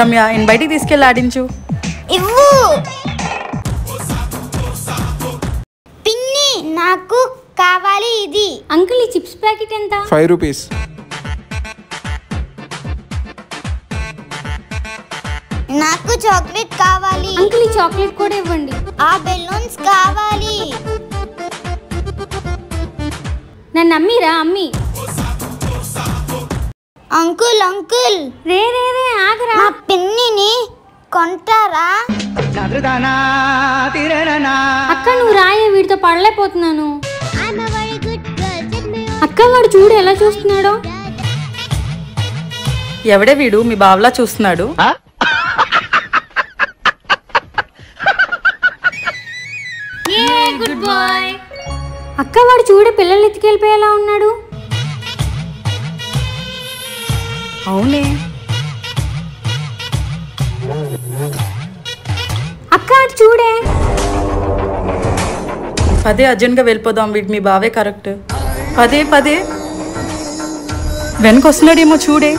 రమ్య ఈయన బయటికి తీసుకెళ్ళి ఆడించు. ఇవ్వు. పిన్ని నాకు కావాలి ఇది. అంకుల్ ఈ చిప్స్ ప్యాకెట్ ఎంత? 5 రూపీస్. నాకు చాక్లెట్ కావాలి. అంకుల్ ఈ చాక్లెట్ కూడా ఇవ్వండి. ఆ బెలూన్స్ కావాలి. నన్ను అమ్మిరా అమ్మి. అంకుల్ అంకుల్ రే రే రే ఆగరా. నా పిన్నిని కొంటారా? అక్క నువ్వు రాయే, వీడితో పడలేకపోతున్నాను. అక్క వాడు చూడు ఎలా చూస్తున్నాడో. ఎవడే వీడు? మీ బావలా చూస్తున్నాడు. Good boy. అక్క వాడు చూడే పిల్లల్ని ఎత్తుకెళ్ళిపోయేలా ఉన్నాడు. అవునే. అక్క అటు చూడే. పదే అర్జెంట్గా వెళ్ళిపోదాం, వీడు మీ బావే కరెక్ట్. పదే వెనకొస్తున్నాడేమో చూడే.